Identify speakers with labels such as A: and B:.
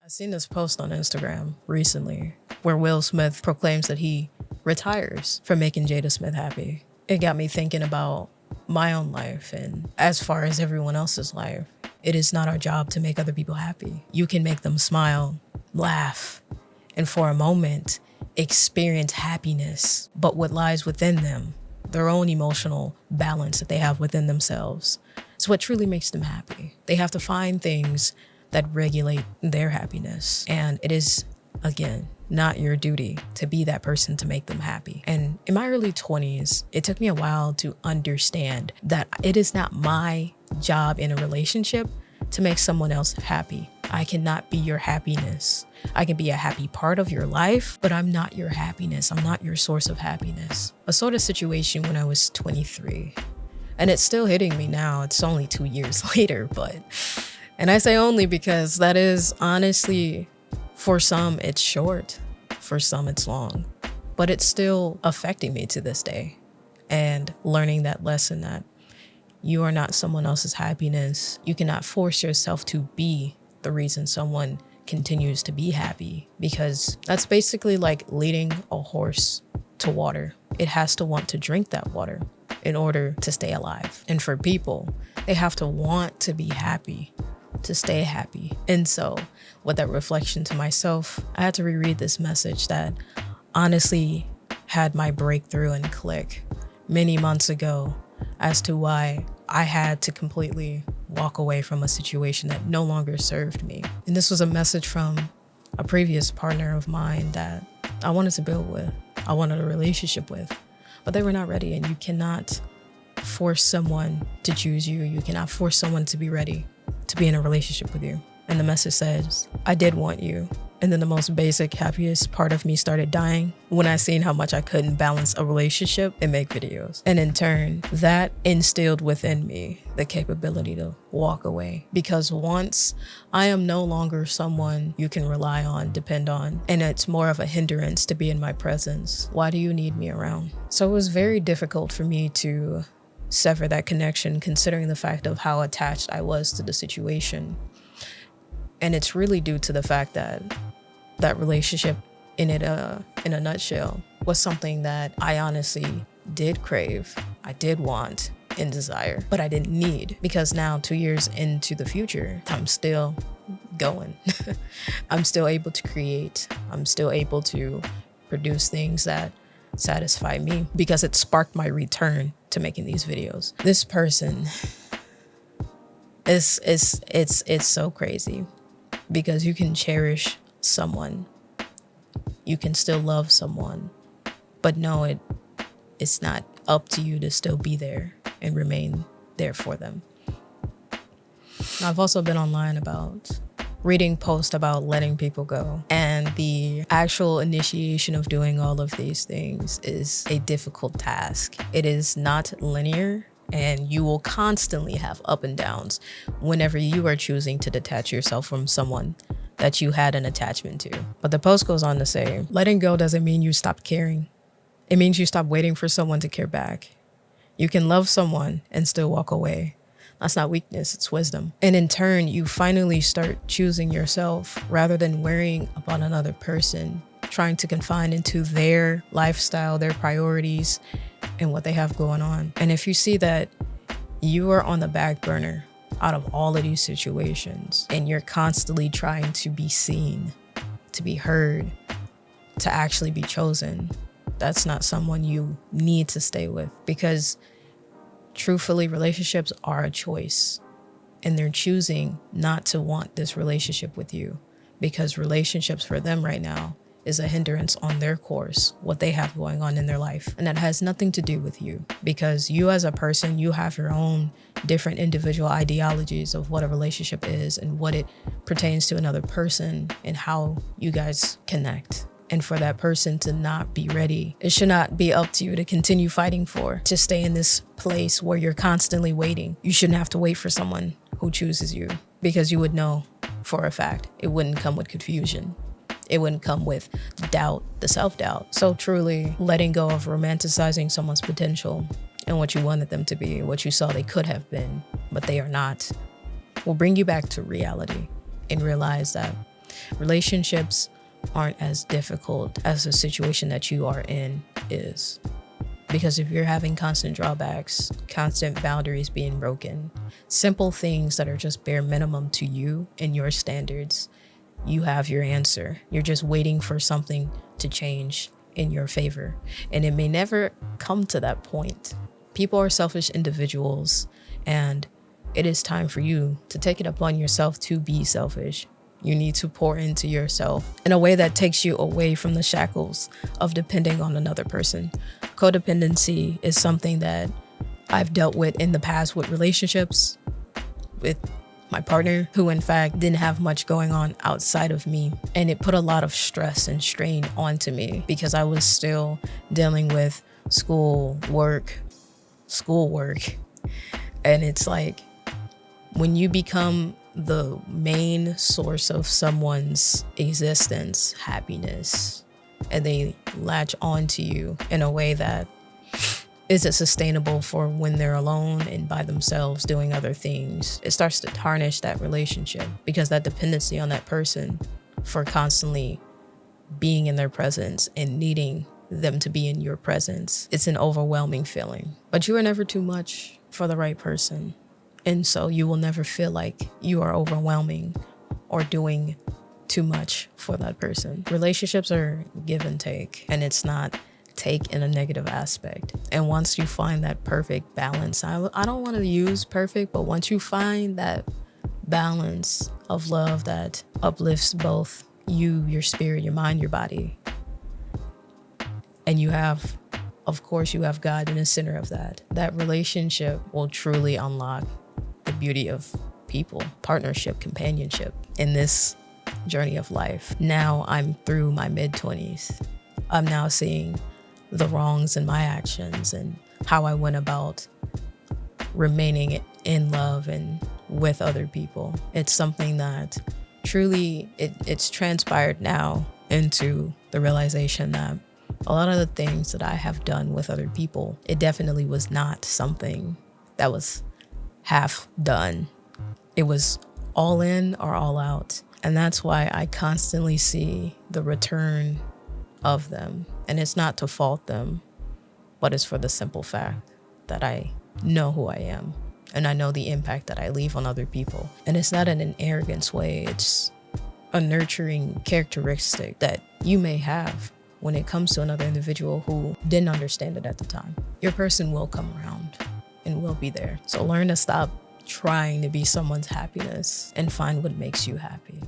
A: I seen this post on Instagram recently where Will Smith proclaims that he retires from making Jada Smith happy. It got me thinking about my own life, and as far as everyone else's life, it is not our job to make other people happy. You can make them smile, laugh, and for a moment, experience happiness, but what lies within them, their own emotional balance that they have within themselves, is what truly makes them happy. They have to find things that regulate their happiness. And it is, again, not your duty to be that person to make them happy. And in my early 20s, it took me a while to understand that it is not my job in a relationship to make someone else happy. I cannot be your happiness. I can be a happy part of your life, but I'm not your happiness. I'm not your source of happiness. A sort of situation when I was 23. And it's still hitting me now. It's only 2 years later, and I say only because that is honestly, for some, it's short. For some, it's long. But it's still affecting me to this day. And learning that lesson that you are not someone else's happiness. You cannot force yourself to be the reason someone continues to be happy, because that's basically like leading a horse to water. It has to want to drink that water in order to stay alive. And for people, they have to want to be happy to stay happy. And so with that reflection to myself, I had to reread this message that honestly had my breakthrough and click many months ago as to why I had to completely walk away from a situation that no longer served me. And this was a message from a previous partner of mine that I wanted to build with, I wanted a relationship with, but they were not ready. And you cannot force someone to choose you. You cannot force someone to be ready to be in a relationship with you. And the message says, I did want you. And then the most basic, happiest part of me started dying when I seen how much I couldn't balance a relationship and make videos. And in turn, that instilled within me the capability to walk away. Because once I am no longer someone you can rely on, depend on, and it's more of a hindrance to be in my presence, why do you need me around? So it was very difficult for me to sever that connection, considering the fact of how attached I was to the situation. And it's really due to the fact that that relationship in a nutshell was something that I honestly did crave, I did want and desire, but I didn't need, because now 2 years into the future, I'm still going. I'm still able to create. I'm still able to produce things that satisfy me, because it sparked my return to making these videos. This person it's so crazy, because you can cherish someone, you can still love someone, but no, it's not up to you to still be there and remain there for them. Now, I've also been online about reading posts about letting people go, and the actual initiation of doing all of these things is a difficult task. It is not linear, and you will constantly have up and downs whenever you are choosing to detach yourself from someone that you had an attachment to. But the post goes on to say, letting go doesn't mean you stop caring. It means you stop waiting for someone to care back. You can love someone and still walk away. That's not weakness, it's wisdom. And in turn, you finally start choosing yourself rather than worrying about another person, trying to confine into their lifestyle, their priorities, and what they have going on. And if you see that you are on the back burner out of all of these situations, and you're constantly trying to be seen, to be heard, to actually be chosen, that's not someone you need to stay with, because truthfully, relationships are a choice, and they're choosing not to want this relationship with you, because relationships for them right now is a hindrance on their course, what they have going on in their life. And that has nothing to do with you, because you as a person, you have your own different individual ideologies of what a relationship is and what it pertains to another person and how you guys connect. And for that person to not be ready, it should not be up to you to continue fighting for, to stay in this place where you're constantly waiting. You shouldn't have to wait for someone who chooses you, because you would know for a fact it wouldn't come with confusion. It wouldn't come with doubt, the self-doubt. So truly letting go of romanticizing someone's potential and what you wanted them to be, what you saw they could have been, but they are not, will bring you back to reality and realize that Relationships aren't as difficult as the situation that you are in is. Because if you're having constant drawbacks, constant boundaries being broken, simple things that are just bare minimum to you and your standards, you have your answer. You're just waiting for something to change in your favor. And it may never come to that point. People are selfish individuals, and it is time for you to take it upon yourself to be selfish. You need to pour into yourself in a way that takes you away from the shackles of depending on another person. Codependency is something that I've dealt with in the past with relationships, with my partner, who in fact didn't have much going on outside of me. And it put a lot of stress and strain onto me because I was still dealing with schoolwork. And it's like, when you become the main source of someone's existence, happiness, and they latch onto you in a way that isn't sustainable for when they're alone and by themselves doing other things, it starts to tarnish that relationship, because that dependency on that person for constantly being in their presence and needing them to be in your presence, it's an overwhelming feeling. But you are never too much for the right person. And so you will never feel like you are overwhelming or doing too much for that person. Relationships are give and take, and it's not take in a negative aspect. And once you find that perfect balance, I don't want to use perfect, but once you find that balance of love that uplifts both you, your spirit, your mind, your body, and you have, of course, you have God in the center of that, that relationship will truly unlock the beauty of people, partnership, companionship in this journey of life. Now I'm through my mid-20s. I'm now seeing the wrongs in my actions and how I went about remaining in love and with other people. It's something that truly it's transpired now into the realization that a lot of the things that I have done with other people, it definitely was not something that was half done. It was all in or all out. And that's why I constantly see the return of them. And it's not to fault them, but it's for the simple fact that I know who I am and I know the impact that I leave on other people. And it's not in an arrogance way. It's a nurturing characteristic that you may have when it comes to another individual who didn't understand it at the time. Your person will come around and will be there. So learn to stop trying to be someone's happiness and find what makes you happy.